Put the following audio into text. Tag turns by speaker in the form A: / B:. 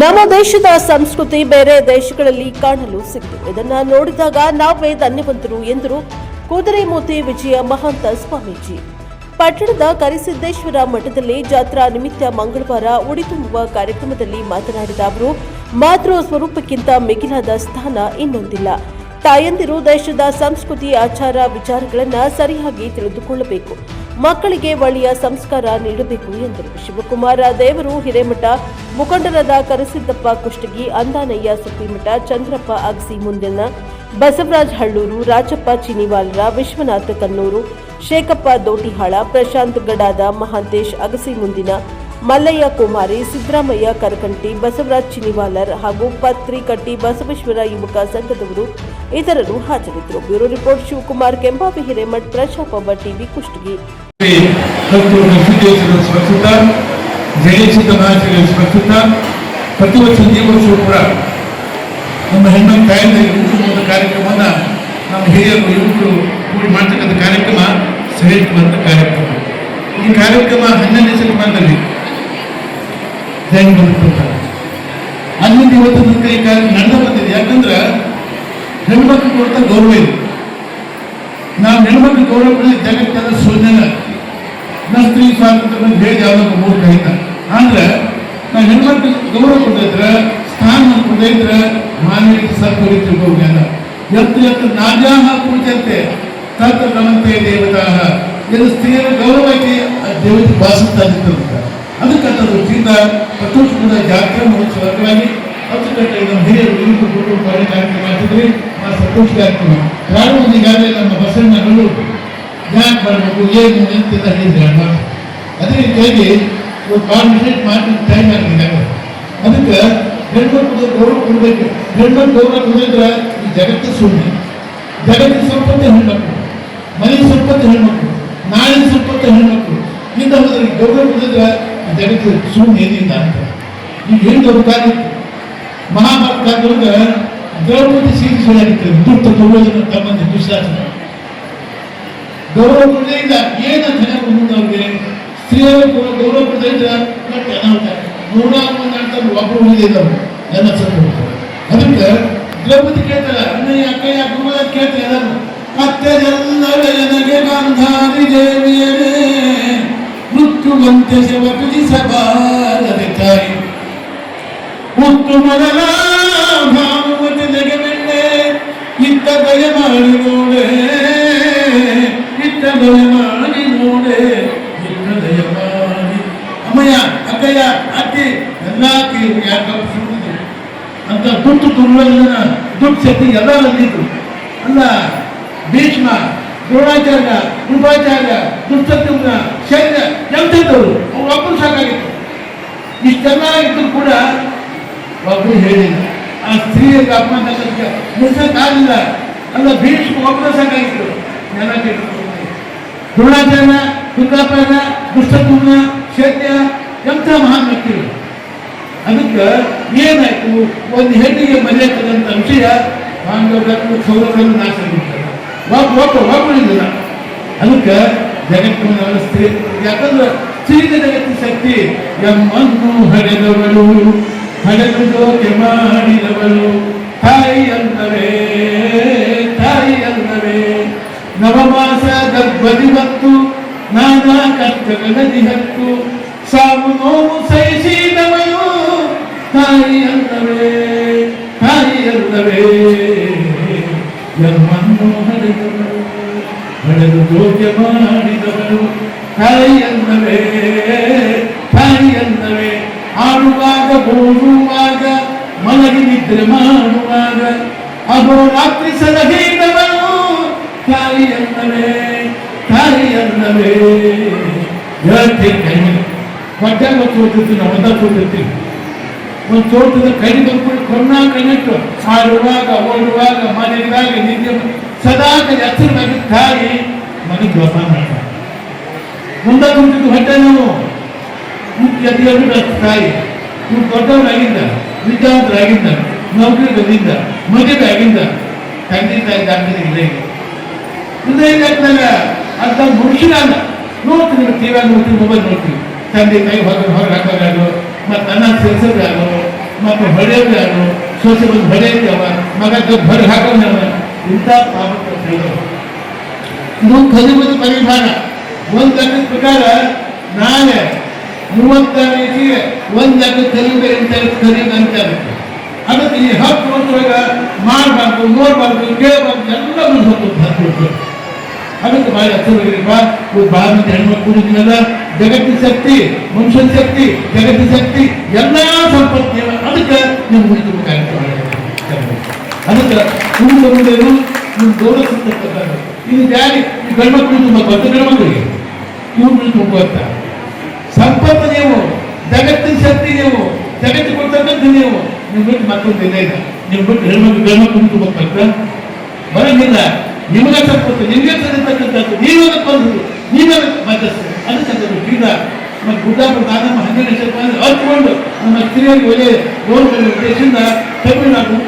A: ನಮ್ಮ ದೇಶದ ಸಂಸ್ಕೃತಿ ಬೇರೆ ದೇಶಗಳಲ್ಲಿ ಕಾಣಲು ಸಿಕ್ಕಿತು. ಇದನ್ನು ನೋಡಿದಾಗ ನಾವೇ ಧನ್ಯವಂತರು ಎಂದರು ಕುದುರೆಮೂತಿ ವಿಜಯ ಮಹಾಂತ ಸ್ವಾಮೀಜಿ. ಪಟ್ಟಣದ ಕರಿಸಿದ್ದೇಶ್ವರ ಮಠದಲ್ಲಿ ಜಾತ್ರಾ ನಿಮಿತ್ತ ಮಂಗಳವಾರ ಉಡಿ ತುಂಬುವ ಕಾರ್ಯಕ್ರಮದಲ್ಲಿ ಮಾತನಾಡಿದ ಅವರು, ಮಾತೃ ಸ್ವರೂಪಕ್ಕಿಂತ ಮಿಗಿಲಾದ ಸ್ಥಾನ ಇನ್ನೊಂದಿಲ್ಲ. ತಾಯಂದಿರು ದೇಶದ ಸಂಸ್ಕೃತಿ, ಆಚಾರ, ವಿಚಾರಗಳನ್ನು ಸರಿಯಾಗಿ ತಿಳಿದುಕೊಳ್ಳಬೇಕು, ಮಕ್ಕಳಿಗೆ ಒಳ್ಳೆಯ ಸಂಸ್ಕಾರ ನೀಡಬೇಕು ಎಂದರು. ಶಿವಕುಮಾರ ದೇವರು ಹಿರೇಮಠ, ಮುಖಂಡರಾದ ಕರಸಿದ್ದಪ್ಪ ಕುಷ್ಟಗಿ, ಅಂದಾನಯ್ಯ ಸುಪ್ಪಿಮಠ, ಚಂದ್ರಪ್ಪ ಅಗಸಿ ಮುಂದಿನ, ಬಸವರಾಜ್ ಹಳ್ಳೂರು, ರಾಜಪ್ಪ ಚಿನಿವಾಲರ, ವಿಶ್ವನಾಥ ಕನ್ನೂರು, ಶೇಖಪ್ಪ ದೋಟಿಹಾಳ, ಪ್ರಶಾಂತ್ ಗಡಾದ, ಮಹಾಂತೇಶ್ ಅಗಸಿ ಮುಂದಿನ, ಮಲ್ಲಯ್ಯ ಕುಮಾರಿ, ಸಿದ್ದರಾಮಯ್ಯ ಕರಕಂಟಿ, ಬಸವರಾಜ್ ಚಿನಿವಾಲರ್ ಹಾಗೂ ಪತ್ರಿಕಟ್ಟಿ ಬಸವೇಶ್ವರ ಯುವಕ ಸಂಘದವರು ಇತರರು ಹಾಜರಿದ್ದರು. ಬ್ಯೂರೋ ರಿಪೋರ್ಟ್ ಶಿವಕುಮಾರ್ ಕೆಂಬಾವಿ ಹಿರೇಮಠ್, ಪ್ರಜಾಪವ ಟಿವಿ ಕುಷ್ಟಗಿ.
B: ಪ್ರತಿ ವರ್ಷ ವರ್ಷವೂ ಕೂಡ ನಮ್ಮ ಹೆಣ್ಮಕ್ಳ ತಾಯಿಯ ಕಾರ್ಯಕ್ರಮವನ್ನು ನಮ್ಮ ಹಿರಿಯರು ಯುವಕರು ಕೂಡಿ ಮಾಡ್ತಕ್ಕಂಥ ಕಾರ್ಯಕ್ರಮ ಶ್ರೇಷ್ಠವಾದ ಕಾರ್ಯಕ್ರಮ. ಈ ಕಾರ್ಯಕ್ರಮ 12ನೇ ಶತಮಾನದಲ್ಲಿ ಜೈನ ಬದುಕ್ತಾರೆ. ಅಲ್ಲಿಂದ ಇವತ್ತು ಈ ಕಾರ್ಯ ನಡೆದು ಬಂದಿದೆ. ಯಾಕಂದ್ರೆ ಹೆಣ್ಮಕ್ಳು ಕೊಡ್ತಾ ಗೌರವ ಇದೆ. ನಾವು ಹೆಣ್ಮಕ್ಳು ಗೌರವ ಕೊಡಲಿ ಜಗತ್ತೆಲ್ಲ ಶೂನ್ಯನ ನಮ್ಮ ಸ್ತ್ರೀ ಸ್ವಾತಂತ್ರ್ಯ ಬೇರೆ ಯಾವುದೋ ಮೂರ್ಖ ಇಲ್ಲ. ಆದ್ರೆ ನಾವು ಹೆಣ್ಮಕ್ಳು ಗೌರವ ಕೊಟ್ಟಿದ್ರೆ, ಸ್ಥಾನ ಕೊಟ್ಟಿದ್ರೆ ಮಾನವೀಯತೆ ಸತ್ವರಿತು ಜ್ಞಾನ ಎತ್ತು ಎತ್ತು ನಾಜಾಹ ಪೂಜಂತೆ ತತ್ ರಮಂತೆ ದೇವತಾಹ ಇದು ಸ್ತ್ರೀಯರ ಗೌರವಕ್ಕೆ ದೇವತೆ ಭಾಷಿಸ್ತಾಗಿರ್ತದೆ. ಅದಕ್ಕಂಥ ದೃಷ್ಟಿಯಿಂದ ಪ್ರತಿ ವರ್ಷ ಕೂಡ ಜಾತ್ರಾ ಮಹೋತ್ಸವವಾಗಿ 10 ಗಂಟೆಗೆ ನಮ್ಮ ಹಿರಿಯರು ಕುಟುಂಬ ಕಾರ್ಯಕ್ರಮ ಮಾಡ್ತಿದ್ರಿ. ಆ ಸಂತೋಷ ಕಾರ್ಯಕ್ರಮ ಪ್ರಾರಂಭ ಈಗಾಗಲೇ ನಮ್ಮ ಬಸವಣ್ಣಗಳು ಯಾಕೆ ಬರಬೇಕು ಏನು ಎಂತೆಲ್ಲ ಹೇಳಿದ್ರೆ ಅದೇ ರೀತಿಯಾಗಿ ಭಾಳ ವಿಶೇಷ ಮಾತಿನ ಟೈಮ್ ಆಗಿದೆ. ಅದಕ್ಕೆ ಹೆಣ್ಮಕ್ಳು ಗೌರವ ಕೊಡಬೇಕು. ಹೆಣ್ಮಕ್ಳು ಗೌರವ ಕೊಡಿದ್ರೆ ಈ ಜಗತ್ತು ಶೂನ್ಯ. ಜಗತ್ತಿನ ಸಂಪತ್ತು ಹೆಣ್ಮಕ್ಳು, ಮನೆ ಸಂಪತ್ತು ಹೆಣ್ಮಕ್ಳು, ನಾಳಿನ ಸಂಪತ್ತು ಹೆಣ್ಮಕ್ಳು. ಇಂದ ಹೋದ್ರೆ ಗೌರವ ಕೊಡಿದ್ರೆ ಈ ಜಗತ್ತು ಶೂನ್ಯ ಏನಿಲ್ಲ ಅಂತ ಈಗ ಹೇಳಿದವರು ಕಾಲಿತ್ತು. ಮಹಾಭಾರತ ಕಾಲದೊಳಗೆ ದ್ರೌಪದಿ ಸೀರಿಸಲಾಗಿತ್ತು. ದುಡ್ಡು ತಗೊಳ್ಳೋದನ್ನ ತಮ್ಮಂತೆ ದುಶ್ಯಾಸನ ಗೌರವ ಕೊಡಲಿಲ್ಲ. ಏನು ಜನರು ಮುಂದೆ ಅವ್ರಿಗೆ ಸ್ತ್ರೀಯರು ಗೌರವ ಕೊಡಲಿಲ್ಲ. ಅನಾಹುತ 101 ಅಂತ ಒಬ್ಬರು ಉಳಿದಿದ್ದವರು ಎಲ್ಲ ಸತ್ತು ಹೋಗ್ತಾರೆ. ಅದಕ್ಕೆ ದ್ರೌಪದಿ ಕೇಳ್ತಾರ, ಅಣ್ಣಯ್ಯ ಅಕ್ಕಯ್ಯ ಗುರುಗಳ ಕೇಳ್ತಾರೆ ಎಲ್ಲರೂ, ಅತ್ತೆಯಲ್ಲವೇ ನನಗೆ ಗಾಂಧಾರಿ ದೇವಿಯರೇ ಮೃತ್ಯುವಂತೆ ಶಿವ ಪೂಜಿಸಬಾರದೆ ತಾಯಿ ಮುತ್ತು ಮೊದಲ ಭಾನುಮತಿ ಜಗವೆಣ್ಣೆ ಇತ್ತ ದಯ ಮಾಡಿ ನೋಡೆ, ಇತ್ತ ದಯ ಮಾಡಿ ನೋಡೆ, ಇತ್ತ ದಯ ಮಾಡಿ ಅಮ್ಮಯ್ಯ ಅಕ್ಕಯ್ಯ ಅತ್ತಿ ಎಲ್ಲ ಯಾಕೆ ಅಂತ ದುಡ್ಡು ತುರುಳನ್ನ ದುಡ್ಡು ಶಕ್ತಿ ಎಲ್ಲ ಬಂದಿದ್ರು. ಅಲ್ಲ ಭೀಷ್ಮ, ದ್ರೋಣಾಚಾರ್ಯ, ಕೃಪಾಚಾರ್ಯ, ದುಷ್ಟತ್ಯುಮ್ನ, ಶೈಲ್ಯ ಎಂಥದ್ದವರು ಅವ್ರು ಒಬ್ಬರು ಸಾಕಾಗಿತ್ತು. ಇಷ್ಟೆಲ್ಲ ಇದ್ರು ಕೂಡ ಒಬ್ಬರು ಹೇಳಿಲ್ಲ. ಆ ಸ್ತ್ರೀಯರಿಗೆ ಅಪಮಾನ ನಿಲ್ಸಕ್ಕಾಗಲಿಲ್ಲ. ಅಲ್ಲ ಭೀಷ್ಮ ಒಬ್ಬರು ಸಾಕಾಗಿತ್ತು. ಎಲ್ಲ ದ್ರೋಣಾಚಾರ್ಯ, ಕೃಪಾಚಾರ್ಯ, ದುಷ್ಟತ್ಯುಮ್ನ, ಶೈಲ್ಯ ಎಂಥ ಮಹಾನ್ ವ್ಯಕ್ತಿಗಳು. ಅದಕ್ಕೆ ಏನಾಯ್ತು, ಒಂದು ಹೆಣ್ಣಿಗೆ ಮರೆಯತಕ್ಕಂಥ ವಿಷಯ ಪಾಂಡವರನ್ನು ಕೌರವರನ್ನು ನಾಶ ಆಗಿರ್ತಾರೆ. ಒಬ್ಬಳಿಲ್ಲ. ಅದಕ್ಕೆ ಜಗತ್ತಿನ ಸ್ತ್ರೀ, ಯಾಕಂದ್ರೆ ಸ್ತ್ರೀಗೆ ಜಗತ್ತಿನ ಶಕ್ತಿ ಎಮ್ಮನ್ನು ಹಡೆದವಳು, ಹಡೆದು ಜೋಕೆ ಮಾಡಿದವಳು ತಾಯಿ ಅಲ್ಲವೇ, ತಾಯಿ ಅಲ್ಲವೇ. ನವಮಾಸ ಗರ್ಭದಿ ಮತ್ತು ನಾನಾ ಕಷ್ಟಗಳಲ್ಲಿ ಹತ್ತು ಸಾವು ನೋವು ಸಹಿಸಿದವಳು ತಾಯಿ ಅಲ್ಲವೇ, ತಾಯಿ ಅಲ್ಲವೇ. ಎಮ್ಮನ್ನು ಹಡೆದವಳು, ಹಡೆದು ಜೋಕೆ ಮಾಡಿದವಳು ತಾಯಿ ಅಲ್ಲವೇ, ತಾಯಿ ಅಲ್ಲವೇ. ಆಡುವಾಗ ಓಡುವಾಗ ಮಲಗಿ ನಿದ್ರೆ ಮಾಡುವಾಗ ಅಹೋರಾತ್ರಿ ಸಲಹಿದವಳು ತಾಯಿ ಅಲ್ಲವೇ, ತಾಯಿ ಅಲ್ಲವೇ. ಹೇಳ್ತೀನಿ ಹೊಟ್ಟೆಗೆ ಒಂದು ಚೋಟಿರ್ತೀವಿ, ನಾವು ಒಂದ ಚೋಟಿರ್ತೀವಿ. ಒಂದು ಚೋಟದ ಕೈ ಬಂದ್ಬಿಟ್ಟು ಕೊನ್ನ ಕಣ್ಣಿಟ್ಟು ಆಡುವಾಗ ಓಡುವಾಗ ಮನೆಯಾಗ ನಿದ್ದೆ ಸದಾ ಎಚ್ಚರವಾಗಿ ತಾಯಿ ಮನೆ ಜೋಪಾನ ಮಾಡ್ತಾರೆ. ಮುಂದೆ ಕುಂತಿದ್ದು ಹೊಟ್ಟೆ ನಾವು ಎದ್ದು ತಾಯಿ ಇವ್ರು ದೊಡ್ಡವರಾಗಿದ್ದ, ವಿದ್ಯಾವಂತರಾಗಿದ್ದ, ನೌಕರಿ ಬಂದಿದ್ದ, ಮದುವೆ ಆಗಿದ್ದ, ತಂದೆ ತಾಯಿ ದಾಖಲೆ ಇಲ್ಲ. ಅಂತ ಮನುಷ್ಯನಲ್ಲ. ನೋಡ್ತೀವಿ, ಟಿವಿಯಾಗ ನೋಡ್ತೀವಿ, ಮೊಬೈಲ್ ನೋಡ್ತೀವಿ. ತಂದೆ ತಾಯಿ ಹೊರಗೆ ಹಾಕೋದಾಗೋ, ಮತ್ತು ಅನ್ನ ಸೇರಿಸೋದಾಗೋ, ಮತ್ತು ಹೊಡೆಯೋದು ಯಾರು, ಸೊಸೆ ಬಂದು ಹೊಡೆಯುತ್ತೇವ, ಮಗ ಹೊರಗೆ ಹಾಕೋನವ, ಇಂಥ ಪಾಪಕ್ಕೆ ಇದು ಕಲಿಯುವುದು ಪರಿಭಾಗ. ಒಂದು ಲೆಕ್ಕದ ಪ್ರಕಾರ ನಾಳೆ 30ನೇ ಇಸಿಗೆ ಒಂದು ಲೆಕ್ಕ ಕಲಿಯುವುದು ಅಂತಾರೆ. ಅದಕ್ಕೆ ಈ 10 ವರ್ಷದೊಳಗೆ ಮಾಡಬಾರ್ದು, ನೋಡಬಾರ್ದು, ಕೇಳಬಾರ್ದು, ಎಲ್ಲ ಹೋಗ್ಬೇಕು. ಅದಕ್ಕೆ ಭಾಳ ಹತ್ತಿರಪ್ಪ. ಭಾಳ ಮಂದಿ ಹೆಣ್ಮಕ್ಳು ಕೂಡಿದ್ಮೇಲೆ ಜಗತ್ತಿನ ಶಕ್ತಿ, ಮನುಷ್ಯನ ಶಕ್ತಿ, ಜಗತ್ತಿನ ಶಕ್ತಿ ಎಲ್ಲ ಸಂಪತ್ತಿ ಅದಕ್ಕೆ ನೀವು ಉಳಿದು ಕಾರ್ಯಕ್ರಮ. ಅದಕ್ಕೆ ಕುಟುಂಬ ಮುಂದೆನು ನೀವು ಗೌರವಿಸತಕ್ಕಂಥದ್ದು. ಇದು ಜಾರಿ ಈ ಗಂಡ್ಮಕ್ಳು ತುಂಬ ಗೊತ್ತ, ಗಂಡ್ಮಕ್ಳಿಗೆ ಇವ್ರು ತುಂಬ ಸಂಪತ್ತು ನೀವು, ಜಗತ್ತಿನ ಶಕ್ತಿ ನೀವು, ಜಗತ್ತಿಗೆ ಕೊಡ್ತಕ್ಕಂಥ ನೀವು ಬಿಟ್ಟು ಮತ್ತೊಂದು ಇಲ್ಲ ಇದೆ. ನೀವು ಬಿಟ್ಟು ಹೆಣ್ಮಕ್ಳು ಗಂಡ್ಮಕ್ಳು ತುಂಬ ಗೊತ್ತ ಬರಂಗಿಲ್ಲ. ನಿಮಗೆ ಸಂಪತ್ತು, ನಿಮಗೆ ಸರಿತಕ್ಕಂಥದ್ದು, ನೀವೇ ಬಂದು ನೀವೇ ಮಧ್ಯಸ್ಥರು. ಅದಕ್ಕೆ ಬೀದ ಮತ್ತು ಗುಡ್ಡಾಪುರ ದಾನಮ್ಮ 12 ವರ್ಷ ಹಚ್ಕೊಂಡು ನಮ್ಮ ಸ್ತ್ರೀಯರಿಗೆ ಒಳ್ಳೆಯ ಗೌರವ ಉದ್ದೇಶದಿಂದ ತಮಿಳುನಾಡು